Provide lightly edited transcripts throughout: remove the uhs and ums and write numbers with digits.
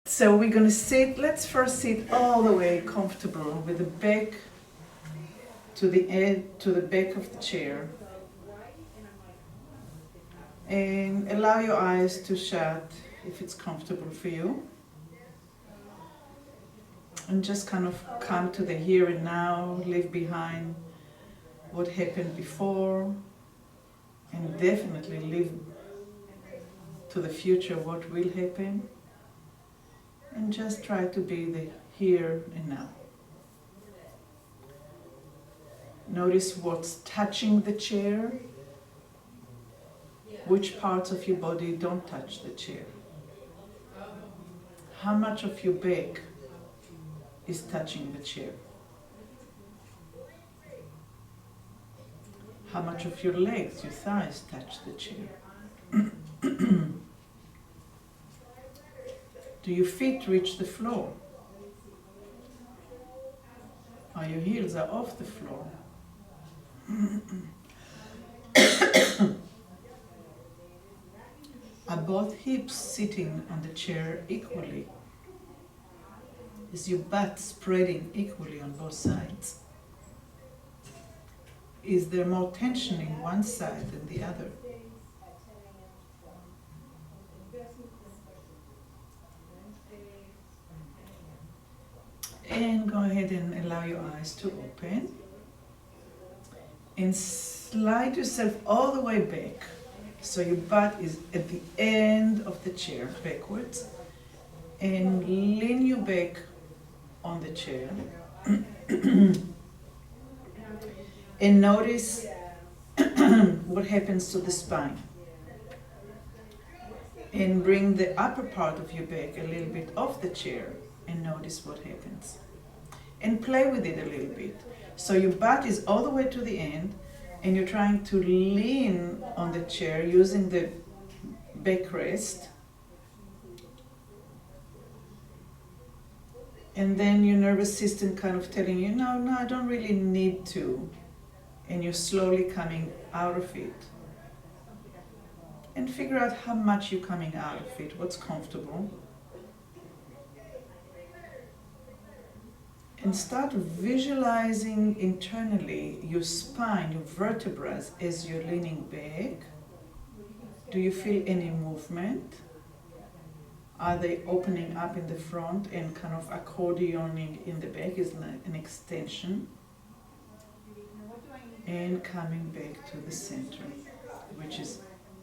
So we're going to sit, let's first sit all the way comfortable with the back to the back of the chair. And allow your eyes to shut if it's comfortable for you. And just kind of come to the here and now, leave behind what happened before, and definitely leave to the future what will happen. And just try to be the here and now. Notice what's touching the chair, which parts of your body don't touch the chair. How much of your back is touching the chair? How much of your legs, your thighs touch the chair? Do your feet reach the floor? Or your heels are off the floor? Are both hips sitting on the chair equally? Is your butt spreading equally on both sides? Is there more tension in one side than the other? And go ahead and allow your eyes to open. And slide yourself all the way back. So your butt is at the end of the chair, backwards. And lean your back on the chair. And notice what happens to the spine. And bring the upper part of your back a little bit off the chair and notice what happens. And play with it a little bit. So your butt is all the way to the end and you're trying to lean on the chair using the backrest. And then your nervous system kind of telling you, no, I don't really need to. And you're slowly coming out of it. And figure out how much you're coming out of it, what's comfortable. And start visualizing internally your spine, your vertebrae as you're leaning back. Do you feel any movement? Are they opening up in the front and kind of accordioning in the back? Is like an extension. And coming back to the center, which is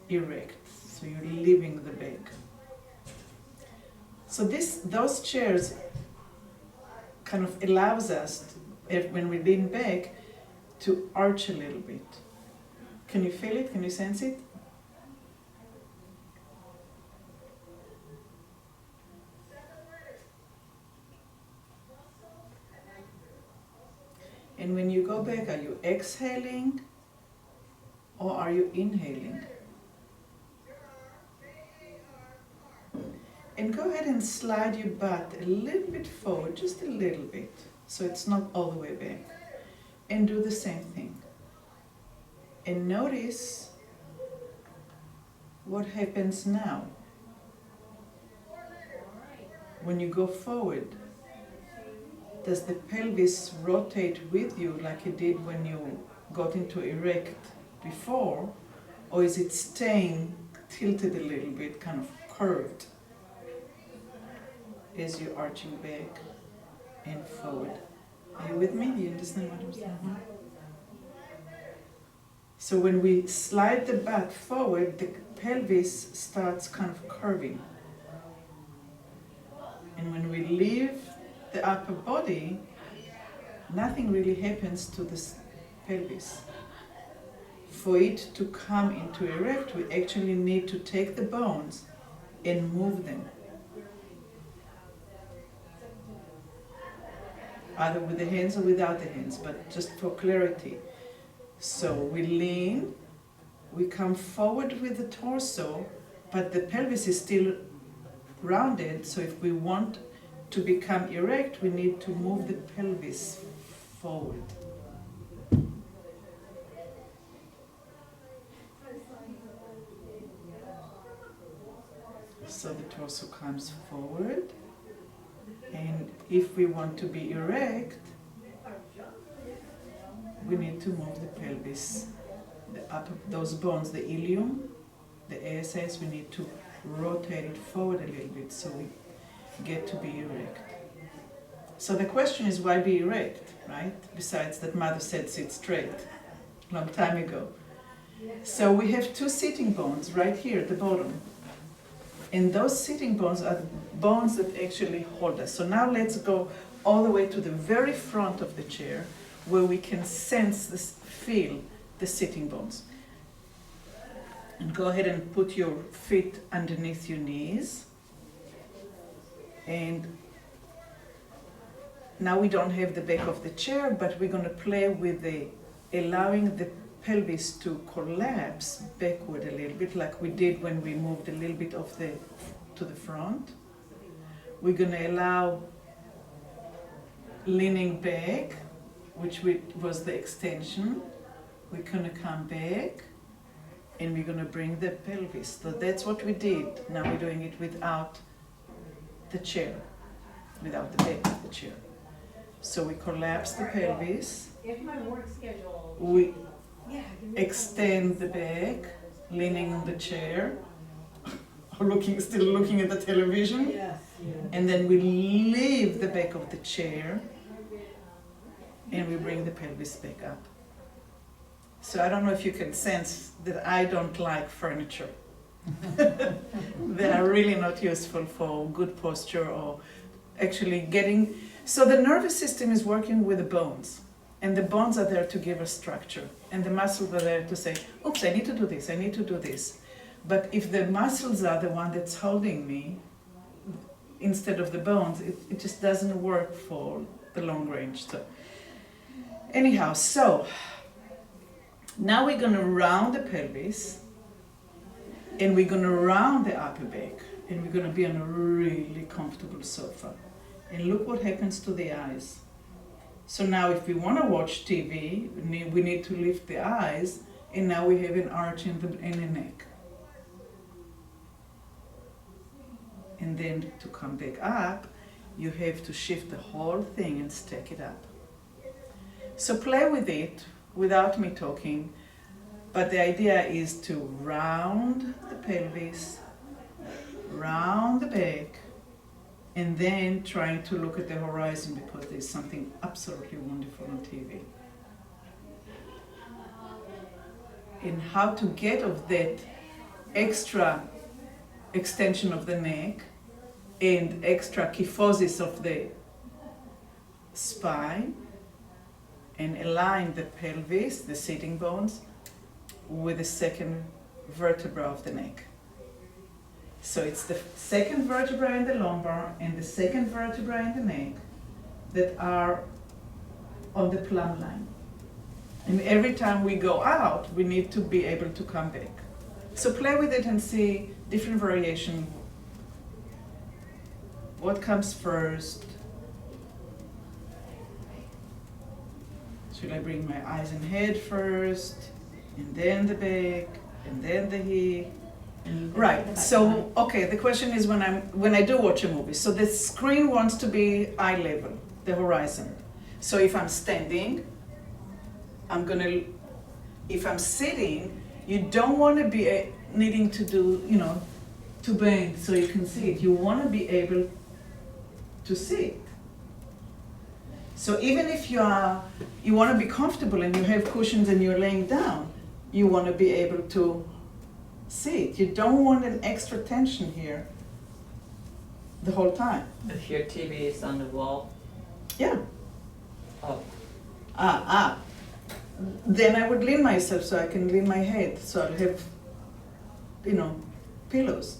erect. So you're leaving the back. So those chairs kind of allows us, when we lean back, to arch a little bit. Can you feel it? Can you sense it? And when you go back, are you exhaling or are you inhaling? And go ahead and slide your butt a little bit forward, just a little bit, so it's not all the way back. And do the same thing. And notice what happens now. When you go forward, does the pelvis rotate with you like it did when you got into erect before, or is it staying tilted a little bit, kind of curved, as you're arching back and forward? Are you with me? Do you understand what I'm saying? So when we slide the butt forward, the pelvis starts kind of curving. And when we leave the upper body, nothing really happens to the pelvis. For it to come into erect, we actually need to take the bones and move them. Either with the hands or without the hands, but just for clarity. So we lean, we come forward with the torso, but the pelvis is still rounded, so if we want to become erect, we need to move the pelvis forward. So the torso comes forward, And if we want to be erect, we need to move the pelvis, those bones, the ilium, the ASS, we need to rotate it forward a little bit so we get to be erect. So the question is, why be erect, right? Besides that mother said sit straight a long time ago. So we have two sitting bones right here at the bottom. And those sitting bones are the bones that actually hold us. So now let's go all the way to the very front of the chair where we can sense this, feel the sitting bones. And go ahead and put your feet underneath your knees. And now we don't have the back of the chair, but we're going to play with allowing the pelvis to collapse backward a little bit, like we did when we moved a little bit to the front. We're going to allow leaning back, which was the extension. We're going to come back, and we're going to bring the pelvis. So that's what we did. Now we're doing it without the chair, without the back of the chair. So we collapse the pelvis. We extend the back, leaning on the chair, or still looking at the television. And then we leave the back of the chair, and we bring the pelvis back up. So I don't know if you can sense that I don't like furniture. They are really not useful for good posture or actually getting... So the nervous system is working with the bones, and the bones are there to give us structure, and the muscles are there to say, oops, I need to do this, I need to do this. But if the muscles are the one that's holding me, instead of the bones, it just doesn't work for the long range. So anyhow, so now we're going to round the pelvis, and we're going to round the upper back, and we're going to be on a really comfortable sofa. And look what happens to the eyes. So now if we want to watch TV, we need to lift the eyes, and now we have an arch in the neck. And then to come back up, you have to shift the whole thing and stack it up. So play with it without me talking, but the idea is to round the pelvis, round the back, and then trying to look at the horizon, because there's something absolutely wonderful on TV. And how to get of that extra extension of the neck and extra kyphosis of the spine, and align the pelvis, the sitting bones, with the second vertebra of the neck. So it's the second vertebra in the lumbar and the second vertebra in the neck that are on the plumb line. And every time we go out, we need to be able to come back. So play with it and see different variation. What comes first? Should I bring my eyes and head first, and then the back, and then the hip? Right, so, okay, the question is when I do watch a movie, so the screen wants to be eye level, the horizon. So if I'm standing, if I'm sitting, you don't want to be needing to do, to bend so you can see it. You want to be able to see it. So even if you want to be comfortable and you have cushions and you're laying down, you want to be able to see it. You don't want an extra tension here the whole time. If your TV is on the wall? Yeah. Oh. Then I would lean myself so I can lean my head, so I'll have, pillows.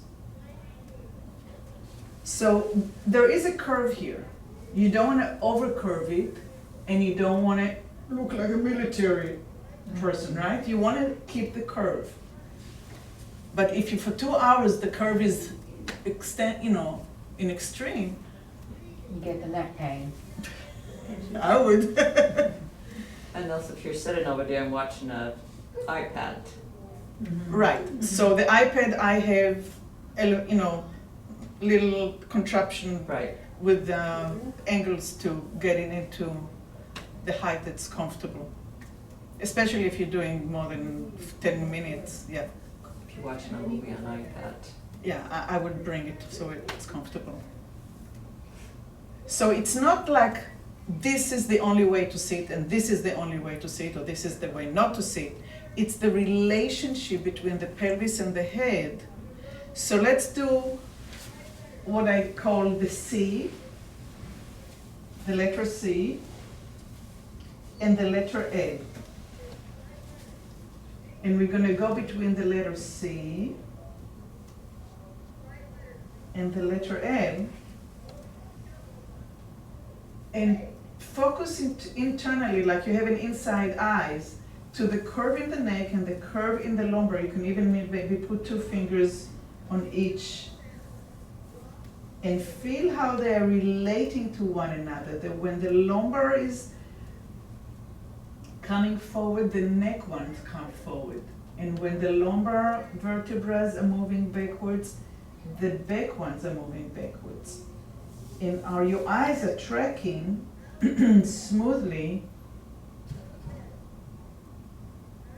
So there is a curve here. You don't want to over-curve it, and you don't want to look like a military person, right? You want to keep the curve. But if you, for 2 hours, the curve is in extreme. You get the neck pain. I would. And also if you're sitting over there and watching an iPad. Mm-hmm. Right. Mm-hmm. So the iPad, I have, little contraption Right. with angles to getting into the height that's comfortable. Especially if you're doing more than 10 minutes, yeah. If you're watching a movie on iPad. Yeah, I would bring it so it's comfortable. So it's not like this is the only way to sit and this is the only way to sit or this is the way not to sit. It's the relationship between the pelvis and the head. So let's do what I call the C, the letter C, and the letter A. And we're going to go between the letter C and the letter L and focus internally like you have an inside eyes to the curve in the neck and the curve in the lumbar. You can even maybe put 2 fingers on each and feel how they are relating to one another. That when the lumbar is coming forward, the neck ones come forward. And when the lumbar vertebrae are moving backwards, the back ones are moving backwards. And your eyes are tracking smoothly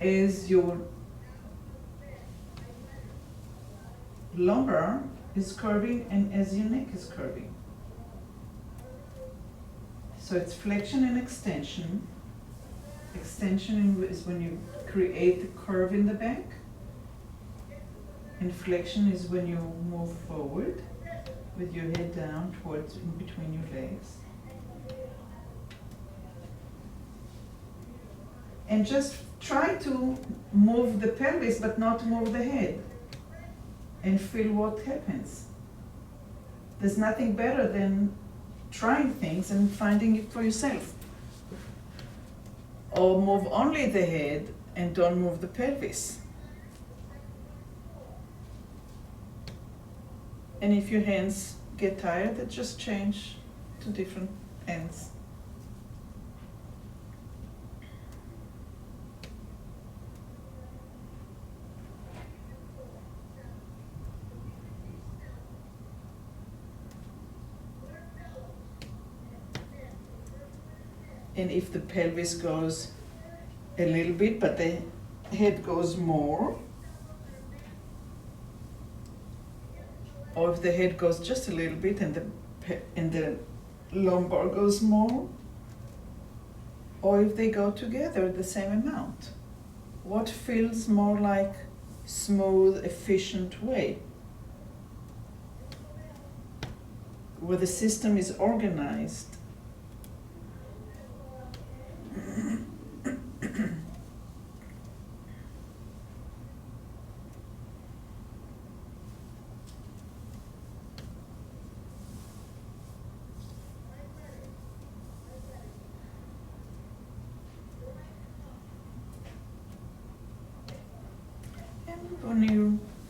as your lumbar is curving and as your neck is curving. So it's flexion and extension. Extension is when you create the curve in the back. And flexion is when you move forward with your head down towards in between your legs. And just try to move the pelvis but not move the head. And feel what happens. There's nothing better than trying things and finding it for yourself. Or move only the head and don't move the pelvis. And if your hands get tired, then just change to different hands. And if the pelvis goes a little bit, but the head goes more, or if the head goes just a little bit and the lumbar goes more, or if they go together the same amount. What feels more like smooth, efficient way? Where the system is organized.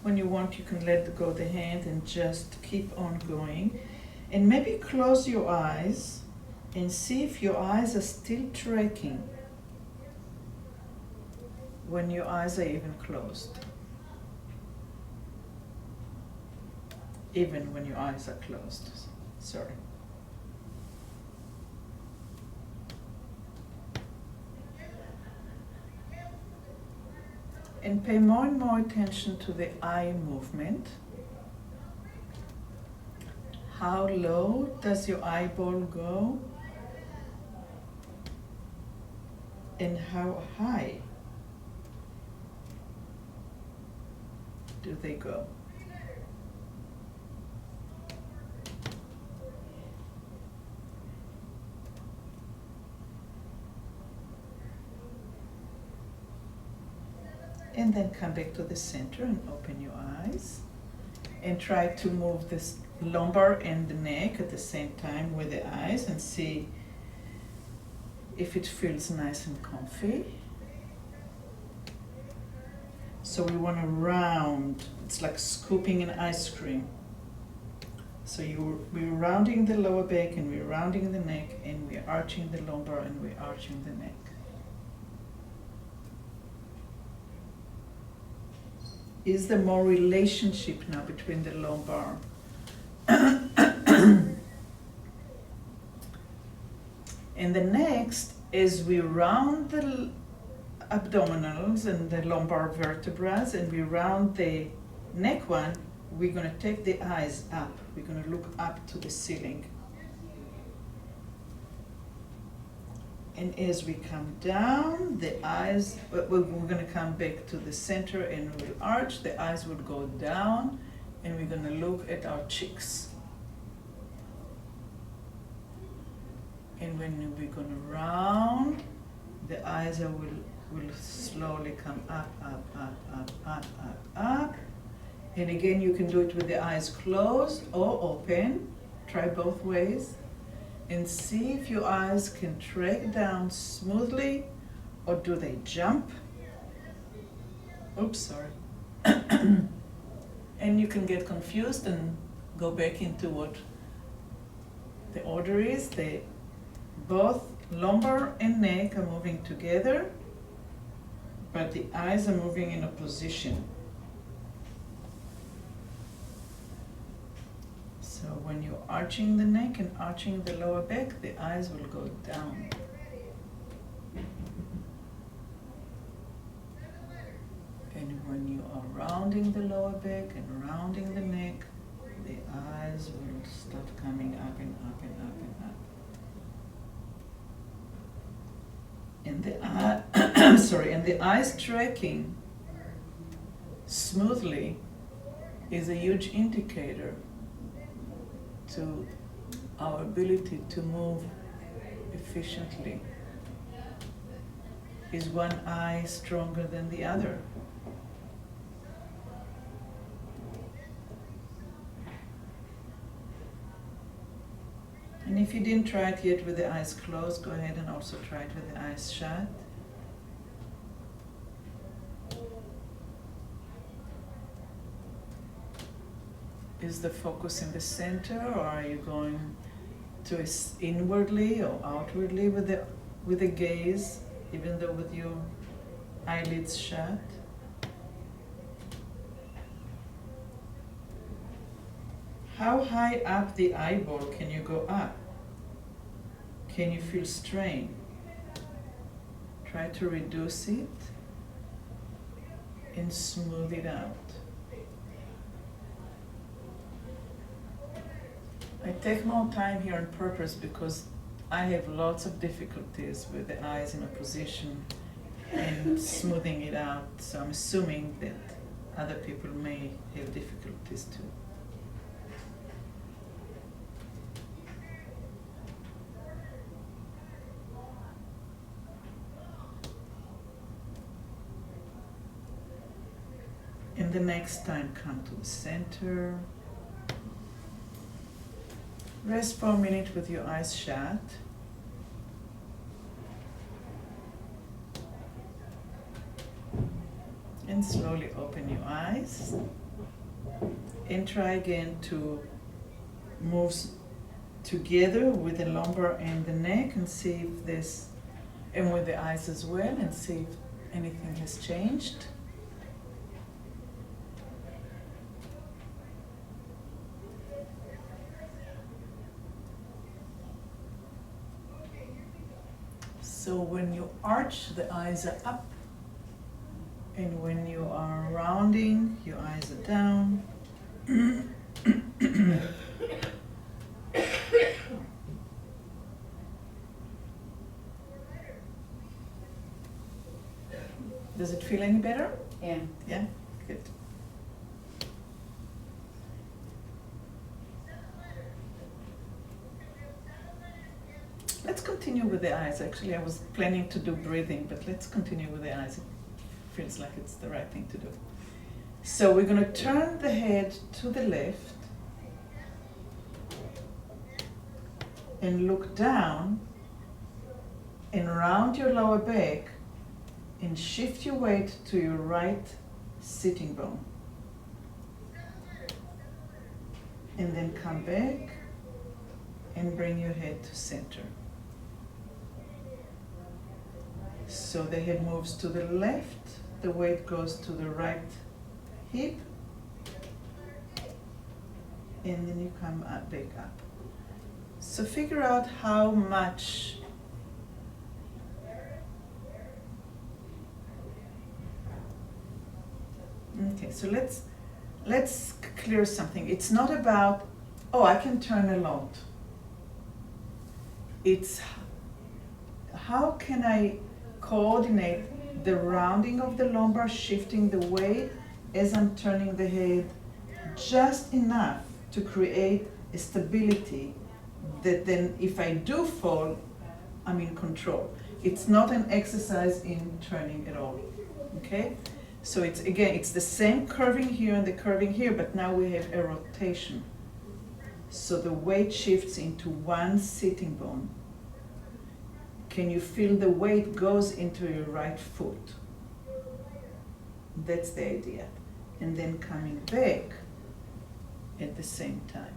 When you want, you can let go the hand and just keep on going. And maybe close your eyes and see if your eyes are still tracking when your eyes are even closed. Even when your eyes are closed. Sorry. And pay more and more attention to the eye movement. How low does your eyeball go? And how high do they go? And then come back to the center and open your eyes. And try to move this lumbar and the neck at the same time with the eyes and see if it feels nice and comfy. So we want to round, it's like scooping an ice cream. So we're rounding the lower back and we're rounding the neck and we're arching the lumbar and we're arching the neck. Is there more relationship now between the lumbar And the next, as we round the abdominals and the lumbar vertebrae and we round the neck one, we're gonna take the eyes up. We're gonna look up to the ceiling. And as we come down, the eyes, we're gonna come back to the center and we'll arch, the eyes will go down, and we're gonna look at our cheeks. And when we're gonna round, the eyes will slowly come up, up, up, up, up, up, up. And again, you can do it with the eyes closed or open. Try both ways. And see if your eyes can track down smoothly, or do they jump? Oops, sorry. And you can get confused and go back into what the order is. Both lumbar and neck are moving together, but the eyes are moving in opposition. So when you're arching the neck and arching the lower back, the eyes will go down. And when you are rounding the lower back and rounding the neck, the eyes will start coming up and up and up and up. And the eyes tracking smoothly is a huge indicator to our ability to move efficiently. Is one eye stronger than the other? And if you didn't try it yet with the eyes closed, go ahead and also try it with the eyes shut. Is the focus in the center, or are you going to inwardly or outwardly with the gaze, even though with your eyelids shut? How high up the eyeball can you go up? Can you feel strain? Try to reduce it and smooth it out. I take more time here on purpose because I have lots of difficulties with the eyes in a position and smoothing it out, so I'm assuming that other people may have difficulties too. And the next time, come to the center. Rest for a minute with your eyes shut. And slowly open your eyes. And try again to move together with the lumbar and the neck and see if this, and with the eyes as well, and see if anything has changed. So when you arch, the eyes are up, and when you are rounding, your eyes are down. Does it feel any better? Yeah. Yeah? Good. Let's continue with the eyes. Actually, I was planning to do breathing, but let's continue with the eyes. It feels like it's the right thing to do. So we're going to turn the head to the left and look down and round your lower back and shift your weight to your right sitting bone. And then come back and bring your head to center. So the head moves to the left, the weight goes to the right hip, and then you come up, back up. So figure out how much so let's clear something. It's not about, oh, I can turn a lot. It's how can I coordinate the rounding of the lumbar, shifting the weight as I'm turning the head just enough to create a stability that then if I do fall, I'm in control. It's not an exercise in turning at all, okay? So it's, again, it's the same curving here and the curving here, but now we have a rotation. So the weight shifts into one sitting bone. Can you feel the weight goes into your right foot? That's the idea. And then coming back at the same time.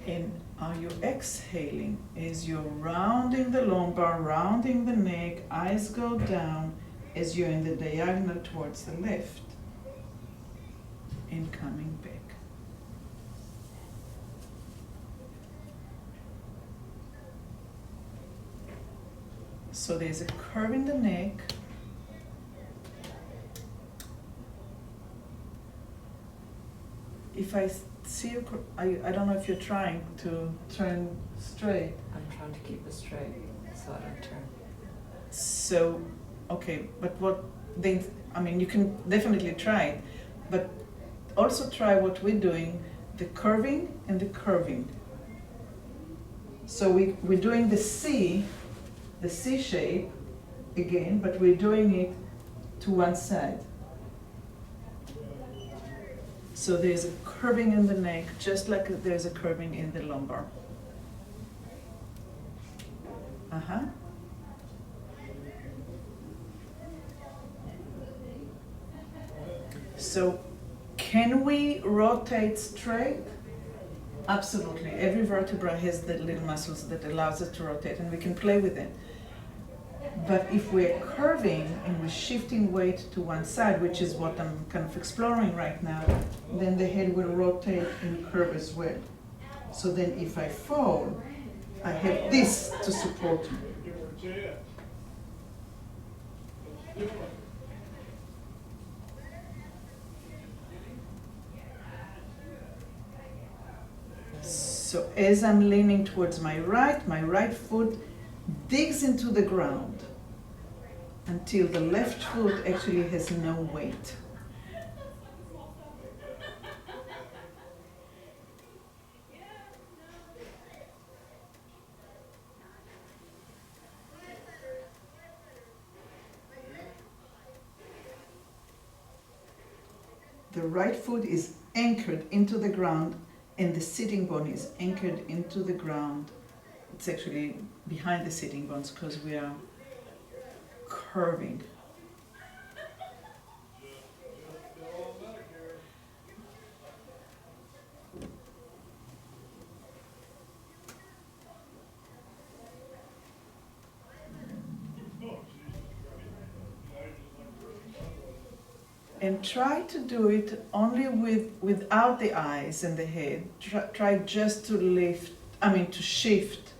And are you exhaling as you're rounding the lumbar, rounding the neck, eyes go down as you're in the diagonal towards the left and coming back. So there's a curve in the neck. If I see you, I don't know if you're trying to turn straight. I'm trying to keep it straight so I don't turn. So, okay, but what they, I mean, you can definitely try it, but also try what we're doing, the curving and the curving. So we're doing the C shape again, but we're doing it to one side. So there's a curving in the neck, just like there's a curving in the lumbar. Uh-huh. So can we rotate straight? Absolutely. Every vertebra has the little muscles that allows us to rotate, and we can play with it. But if we're curving and we're shifting weight to one side, which is what I'm kind of exploring right now, then the head will rotate and curve as well. So then if I fall, I have this to support me. So as I'm leaning towards my right foot digs into the ground until the left foot actually has no weight. The right foot is anchored into the ground and the sitting bone is anchored into the ground. It's actually behind the sitting bones because we are curving. And try to do it only without the eyes and the head. Try just to lift, to shift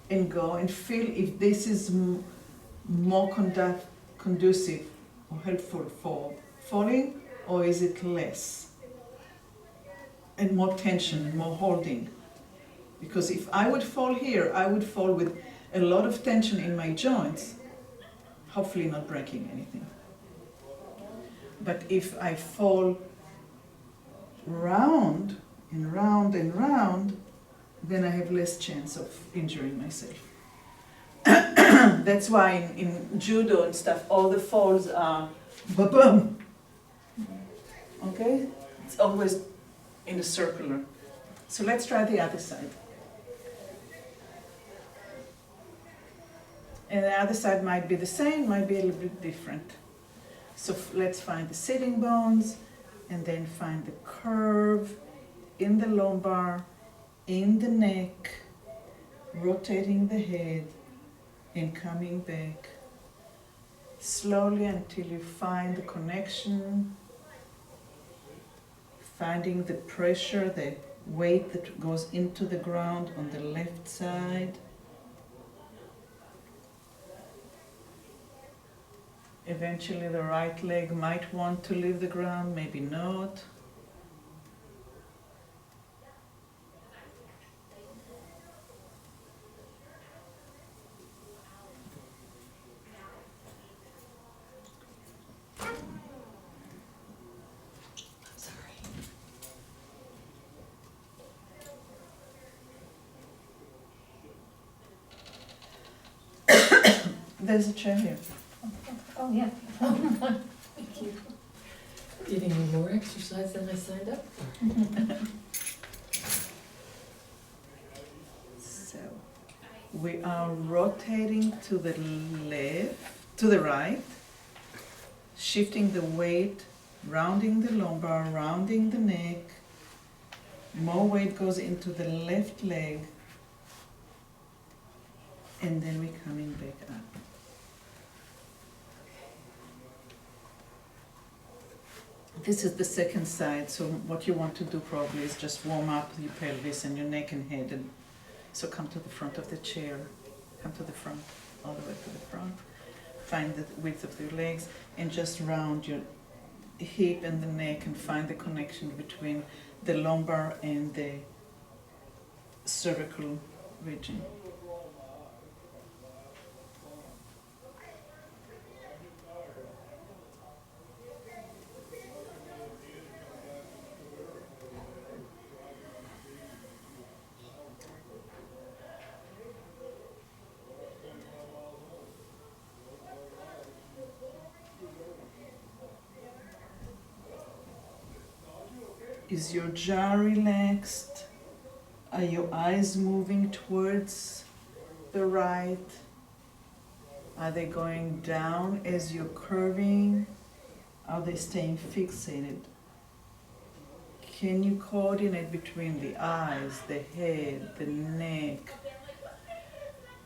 and go and feel if this is more conducive or helpful for falling, or is it less? And more tension and more holding. Because if I would fall here, I would fall with a lot of tension in my joints, hopefully not breaking anything. But if I fall round and round and round, then I have less chance of injuring myself. That's why in judo and stuff, all the falls are ba-bum. Okay? It's always in a circular. So let's try the other side. And the other side might be the same, might be a little bit different. So let's find the sitting bones and then find the curve in the lumbar, in the neck, rotating the head and coming back slowly until you find the connection, finding the pressure, the weight that goes into the ground on the left side. Eventually the right leg might want to leave the ground, maybe not. There's a chair here. Oh, yeah. Thank you. Giving me more exercise than I signed up for. So we are rotating to the left, to the right, shifting the weight, rounding the lumbar, rounding the neck. More weight goes into the left leg, and then we're coming back up. This is the second side, so what you want to do probably is just warm up your pelvis and your neck and head. And so come to the front of the chair, come to the front, all the way to the front. Find the width of your legs and just round your hip and the neck and find the connection between the lumbar and the cervical region. Is your jaw relaxed? Are your eyes moving towards the right? Are they going down as you're curving? Are they staying fixated? Can you coordinate between the eyes, the head, the neck,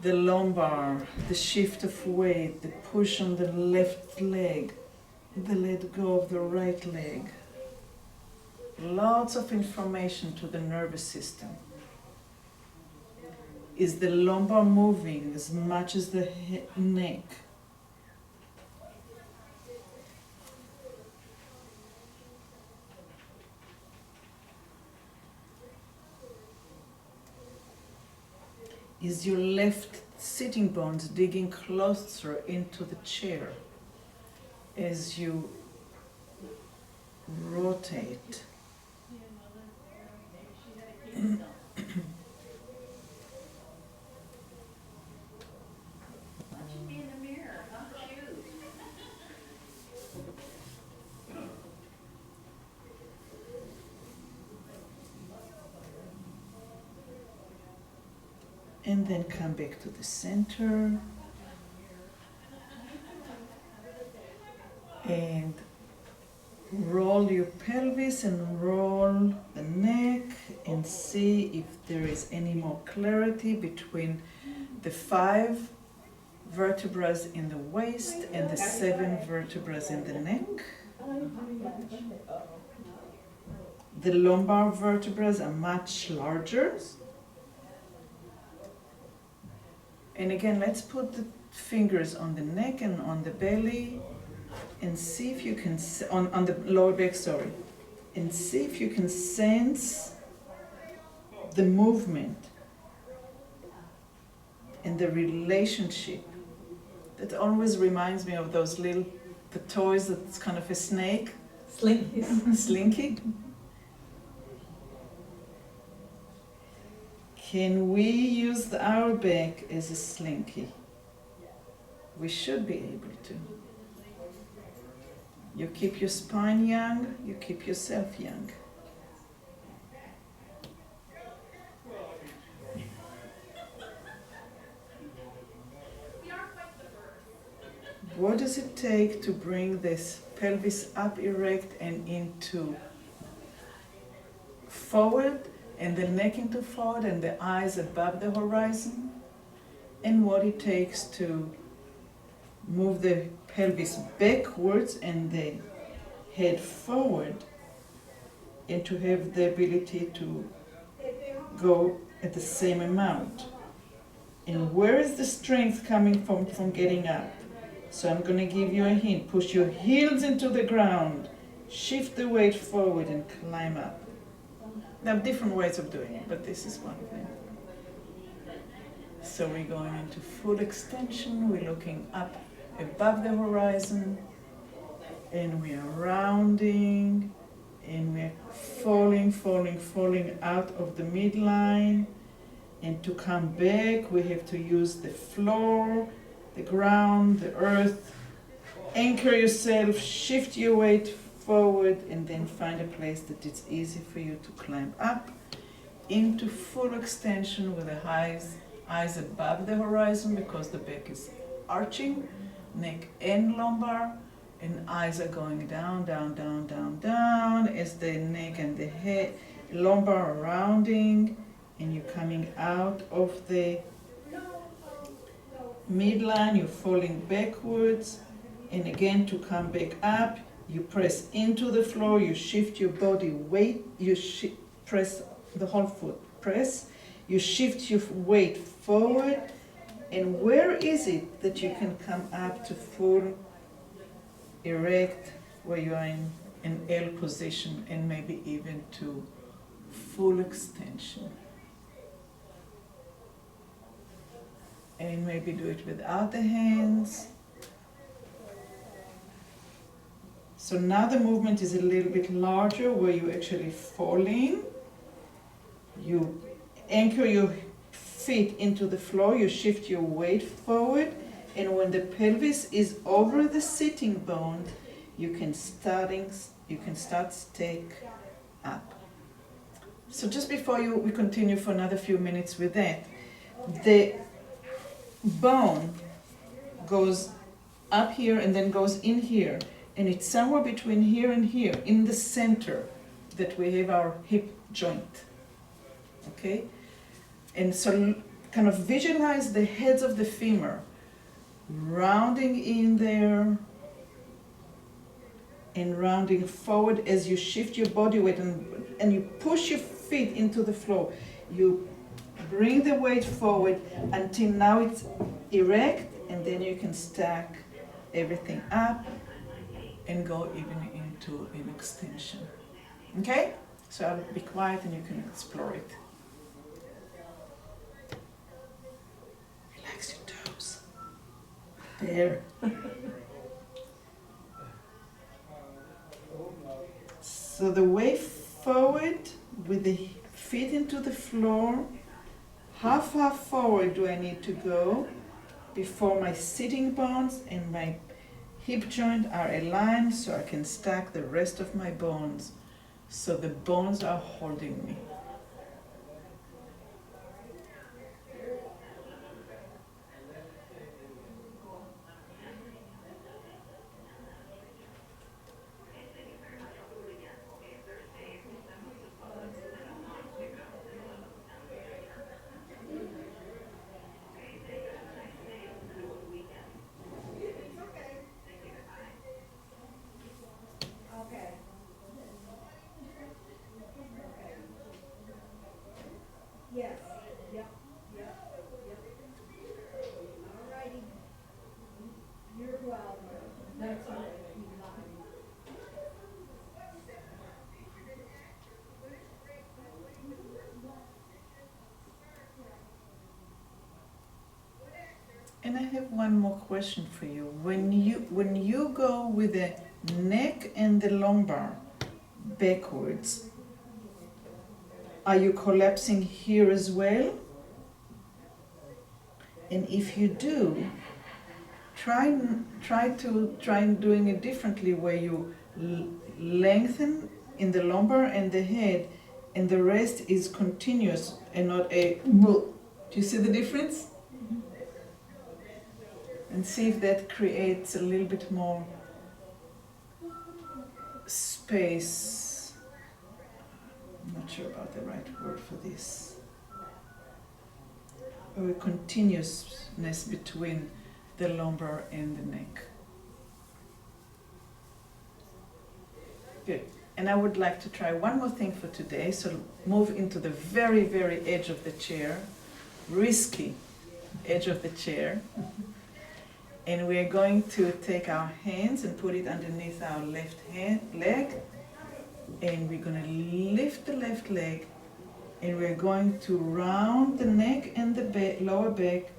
the lumbar, the shift of weight, the push on the left leg, the let go of the right leg? Lots of information to the nervous system. Is the lumbar moving as much as the neck? Is your left sitting bones digging closer into the chair as you rotate? And then come back to the center. And roll your pelvis and roll the neck and see if there is any more clarity between the 5 vertebrae in the waist and the 7 vertebrae in the neck. The lumbar vertebrae are much larger. And again, let's put the fingers on the neck and on the belly and see if you can, on the lower back, sorry, and see if you can sense the movement and the relationship. That always reminds me of those little, the toys that's kind of a snake. Slinky. Slinky. Can we use our back as a slinky? We should be able to. You keep your spine young, you keep yourself young. What does it take to bring this pelvis up erect and into forward, and the neck into forward and the eyes above the horizon? And what it takes to move the pelvis backwards and the head forward, and to have the ability to go at the same amount. And where is the strength coming from getting up? So I'm going to give you a hint. Push your heels into the ground, shift the weight forward and climb up. There are different ways of doing it, but this is one of them. So we're going into full extension, we're looking up above the horizon, and we are rounding, and we're falling, falling, falling out of the midline. And to come back, we have to use the floor, the ground, the earth. Anchor yourself, shift your weight forward, and then find a place that it's easy for you to climb up into full extension with the eyes above the horizon, because the back is arching, neck and lumbar, and eyes are going down, down, down, down, down as the neck and the head, lumbar are rounding, and you're coming out of the midline, you're falling backwards, and again to come back up, you press into the floor, you shift your body weight, you press the whole foot, press, you shift your weight forward, and where is it that you can come up to full erect, where you are in an L position, and maybe even to full extension. And maybe do it without the hands. So now the movement is a little bit larger, where you're actually falling. You anchor your feet into the floor, you shift your weight forward, and when the pelvis is over the sitting bone, you can start stake up. So just before we continue for another few minutes with that, the bone goes up here and then goes in here, and it's somewhere between here and here, in the center, that we have our hip joint. Okay? And so kind of visualize the heads of the femur rounding in there and rounding forward as you shift your body weight and you push your feet into the floor. You bring the weight forward until now it's erect, and then you can stack everything up and go even into an extension. Okay? So I'll be quiet and you can explore it. Relax your toes. There. So the way forward with the feet into the floor. How far forward do I need to go before my sitting bones and my hip joint are aligned, so I can stack the rest of my bones so the bones are holding me? And I have one more question for you. When you go with the neck and the lumbar backwards, are you collapsing here as well? And if you do, try doing it differently, where you lengthen in the lumbar and the head, and the rest is continuous and not a. Do you see the difference? And see if that creates a little bit more space. I'm not sure about the right word for this. Or a continuousness between the lumbar and the neck. Good. And I would like to try one more thing for today. So move into the very, very edge of the chair. Risky edge of the chair. And we're going to take our hands and put it underneath our left leg. And we're gonna lift the left leg. And we're going to round the neck and the lower back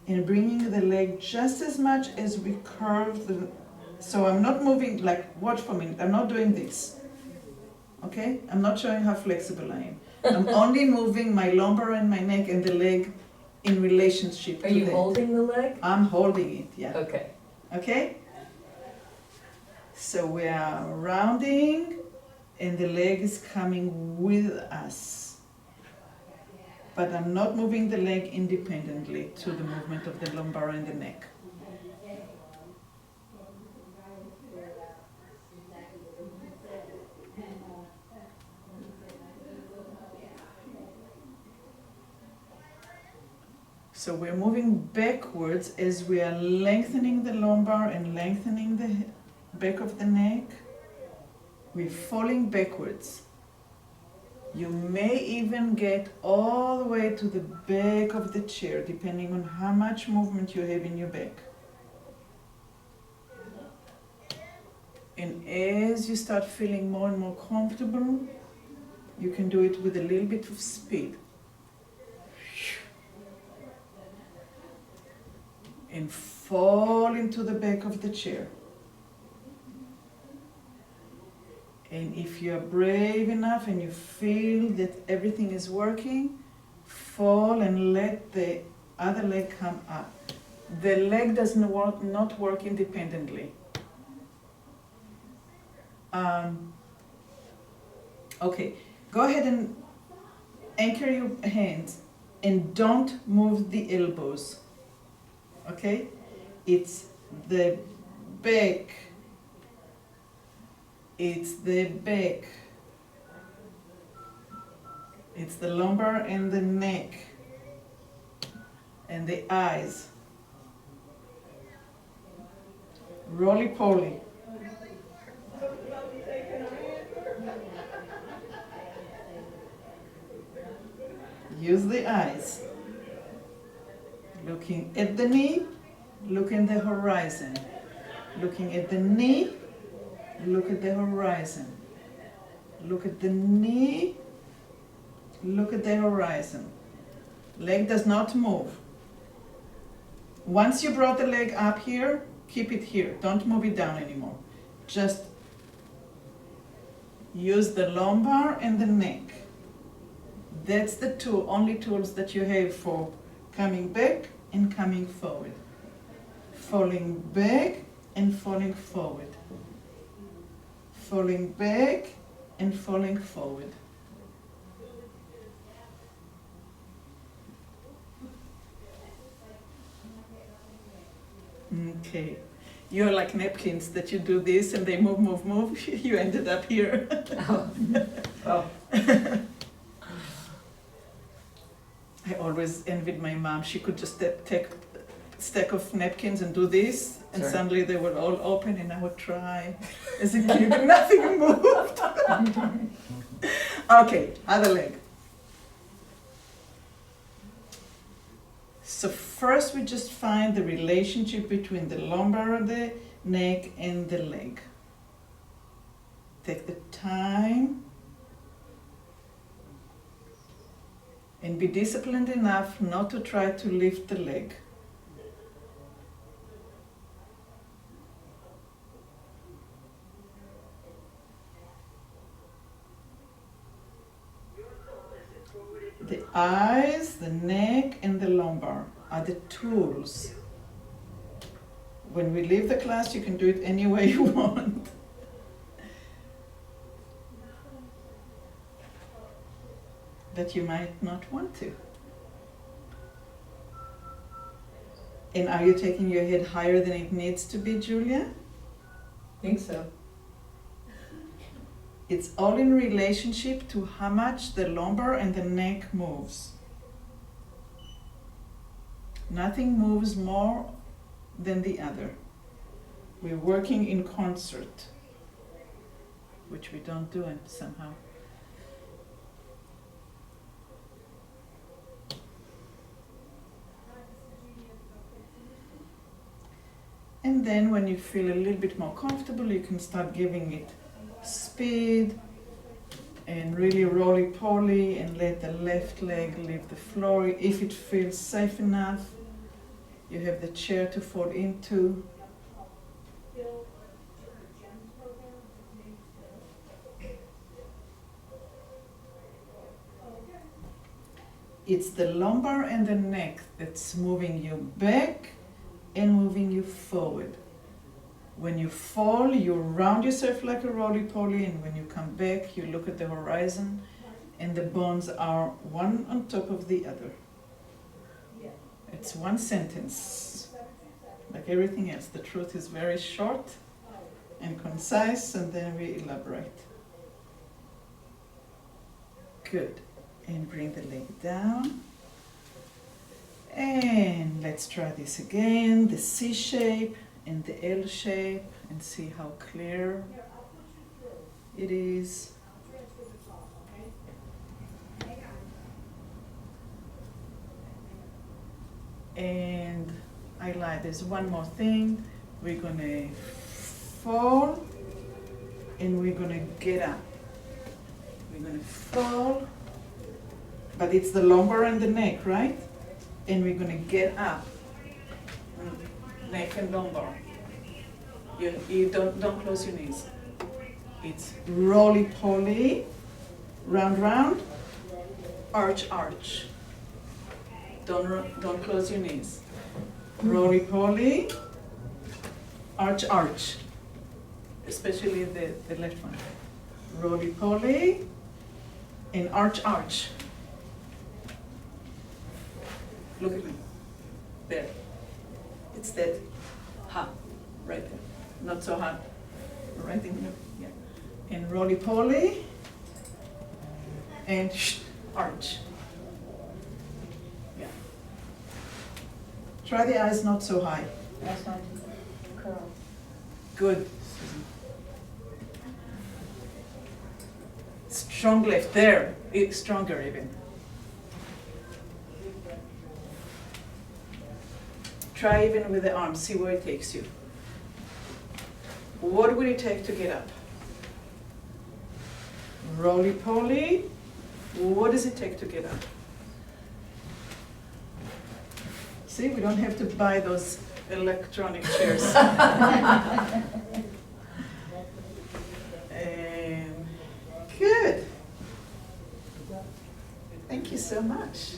and bringing the leg just as much as we curve the, so I'm not moving, like, watch for me, I'm not doing this, okay? I'm not showing how flexible I am. I'm only moving my lumbar and my neck and the leg in relationship to Are you that. holding the leg? I'm holding it, yeah. Okay. Okay? So we are rounding and the leg is coming with us. But I'm not moving the leg independently to the movement of the lumbar and the neck. So we're moving backwards as we are lengthening the lumbar and lengthening the back of the neck. We're falling backwards. You may even get all the way to the back of the chair, depending on how much movement you have in your back. And as you start feeling more and more comfortable, you can do it with a little bit of speed. And fall into the back of the chair. And if you're brave enough and you feel that everything is working, fall and let the other leg come up. The leg does not work independently. Okay, go ahead and anchor your hands and don't move the elbows. Okay? It's the back. It's the back. It's the lumbar and the neck. And the eyes. Roly-poly. Use the eyes. Looking at the knee, look in the horizon. Looking at the knee, look at the horizon. Look at the knee, look at the horizon. Leg does not move. Once you brought the leg up here, keep it here. Don't move it down anymore. Just use the lumbar and the neck. That's the only tools that you have for coming back and coming forward. Falling back and falling forward. Falling back and falling forward. Okay. You're like napkins that you do this and they move, move, move. You ended up here. Oh. I always envied my mom. She could just take a stack of napkins and do this, and Sure. suddenly they were all open, and I would try as a kid, and nothing moved. Okay, other leg. So first we just find the relationship between the lumbar, the neck, and the leg. Take the time and be disciplined enough not to try to lift the leg. The eyes, the neck, and the lumbar are the tools. When we leave the class, you can do it any way you want. But you might not want to. And are you taking your head higher than it needs to be, Julia? Think so. It's all in relationship to how much the lumbar and the neck moves. Nothing moves more than the other. We're working in concert, which we don't do it somehow. And then when you feel a little bit more comfortable, you can start giving it speed and really roly-poly and let the left leg leave the floor. If it feels safe enough, you have the chair to fall into. It's the lumbar and the neck that's moving you back and moving you forward. When you fall, you round yourself like a roly-poly, and when you come back, you look at the horizon, and the bones are one on top of the other. It's one sentence, like everything else. The truth is very short and concise, and then we elaborate. Good. And bring the leg down. And let's try this again, the C shape and the L shape, and see how clear it is. And I lied, there's one more thing. We're gonna fall and we're gonna get up. We're gonna fall, but it's the lumbar and the neck, right? And we're gonna get up. Neck and lumbar. You don't close your knees. It's roly-poly, round, round, arch, arch. Don't close your knees. Roly-poly, arch, arch. Especially the left one. Roly-poly and arch, arch. Look at me. There. It's that hot right there. Not so hot. Right in here. Yeah. And roly-poly and arch. Yeah. Try the eyes not so high. That's not curl. Good. Strong left. There. It's stronger even. Try even with the arms, see where it takes you. What would it take to get up? Roly-poly. What does it take to get up? See, we don't have to buy those electronic chairs. And good. Thank you so much.